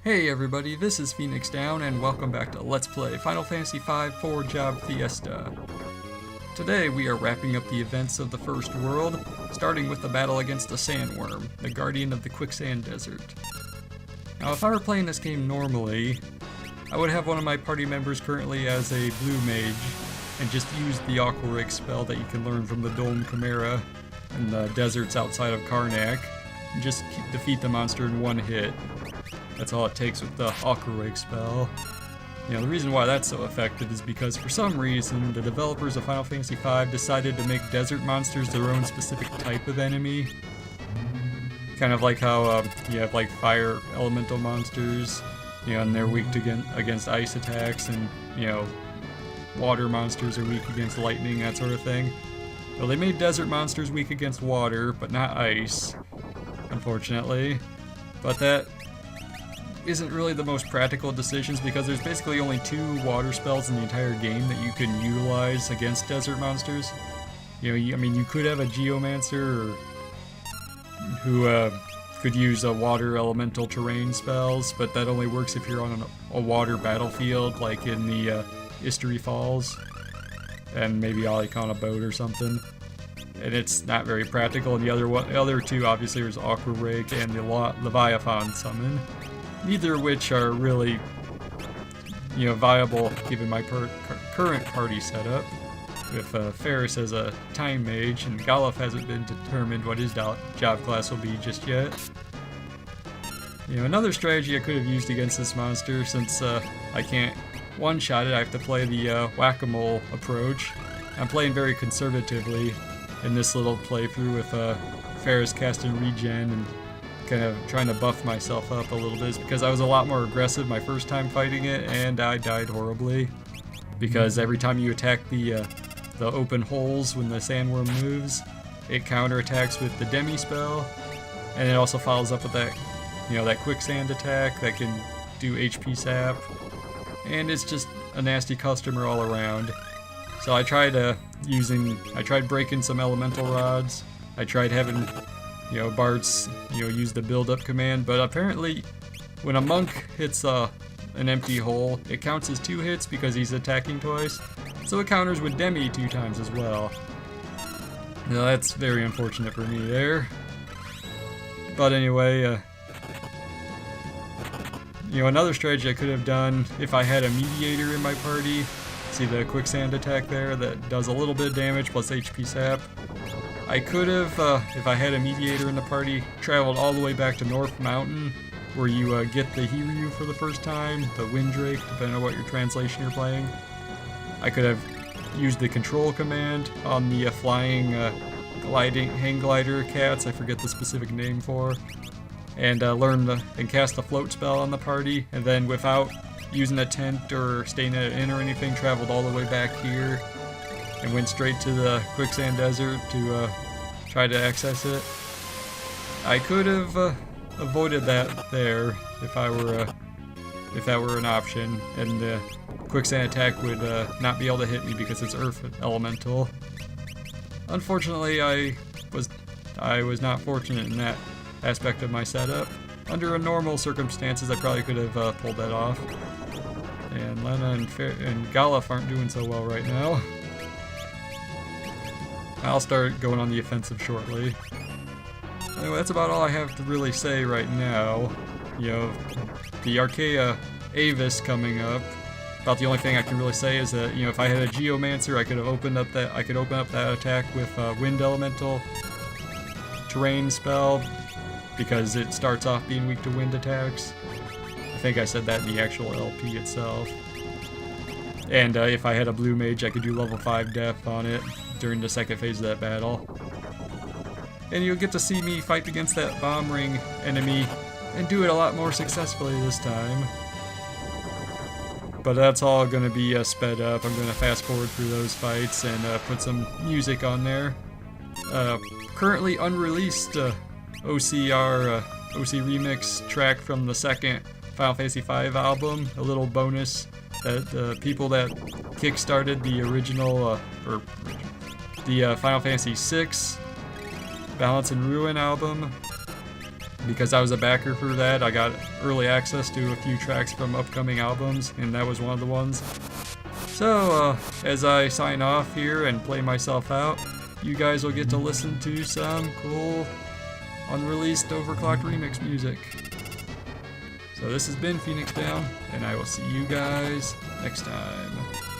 Hey everybody, this is Phoenix Down and welcome back to Let's Play Final Fantasy V 4-Job Fiesta. Today we are wrapping up the events of the first world, starting with the battle against the Sandworm, the guardian of the Quicksand Desert. Now if I were playing this game normally, I would have one of my party members currently as a blue mage, and just use the Aqua spell that you can learn from the Dome Chimera in the deserts outside of Karnak, and just defeat the monster in one hit. That's all it takes with the Aqua spell. You know, the reason why that's so effective is because for some reason the developers of Final Fantasy V decided to make desert monsters their own specific type of enemy. Kind of like how you have like fire elemental monsters, you know, and they're weak against ice attacks, and you know, water monsters are weak against lightning, that sort of thing. Well, they made desert monsters weak against water, but not ice, unfortunately. But that isn't really the most practical decisions because there's basically only 2 water spells in the entire game that you can utilize against desert monsters. You know, I mean, you could have a Geomancer who could use a water elemental terrain spells, but that only works if you're on a water battlefield, like in the Istory Falls, and maybe like on a boat or something. And it's not very practical. And the other 2 obviously was Aqua Rake and the Leviathan Summon. Neither of which are really, you know, viable given my current party setup. With Ferris as a time mage, and Galuf hasn't been determined what his job class will be just yet. You know, another strategy I could have used against this monster, since I can't one-shot it, I have to play the whack-a-mole approach. I'm playing very conservatively in this little playthrough with Ferris casting regen and kind of trying to buff myself up a little bit, because I was a lot more aggressive my first time fighting it, and I died horribly. Because every time you attack the open holes when the sandworm moves, it counterattacks with the demi spell, and it also follows up with that, you know, that quicksand attack that can do HP sap, and it's just a nasty customer all around. So I tried breaking some elemental rods. I tried having, you know, Bart's, you know, use the build-up command, but apparently when a monk hits an empty hole, it counts as 2 hits because he's attacking twice, so it counters with Demi 2 times as well. Now that's very unfortunate for me there. But anyway, you know, another strategy I could have done if I had a mediator in my party. See the quicksand attack there that does a little bit of damage plus HP sap. I could have, if I had a mediator in the party, traveled all the way back to North Mountain, where you get the Hiryu for the first time, the Windrake, depending on what your translation you're playing. I could have used the control command on the flying hang glider cats, I forget the specific name for, and and cast the float spell on the party, and then without using a tent or staying at an inn or anything, traveled all the way back here and went straight to the Quicksand Desert to try to access it. I could have avoided that there if that were an option, and the quicksand attack would not be able to hit me because it's earth elemental. Unfortunately, I was not fortunate in that aspect of my setup. Under normal circumstances, I probably could have pulled that off. And Lena and Galuf aren't doing so well right now. I'll start going on the offensive shortly. Anyway, that's about all I have to really say right now. You know, the Archaea Avis coming up. About the only thing I can really say is that, you know, if I had a Geomancer, I could open up that attack with Wind Elemental Terrain spell, because it starts off being weak to wind attacks. I think I said that in the actual LP itself. And if I had a blue mage, I could do level 5 death on it during the second phase of that battle. And you'll get to see me fight against that bomb ring enemy and do it a lot more successfully this time. But that's all going to be sped up. I'm going to fast forward through those fights and put some music on there. Currently unreleased OC remix track from the second Final Fantasy V album, a little bonus that people that kickstarted the original, the Final Fantasy VI Balance and Ruin album because I was a backer for that, I got early access to a few tracks from upcoming albums, and that was one of the ones. So, as I sign off here and play myself out, you guys will get to listen to some cool, unreleased overclocked remix music. So this has been Phoenix Down, and I will see you guys next time.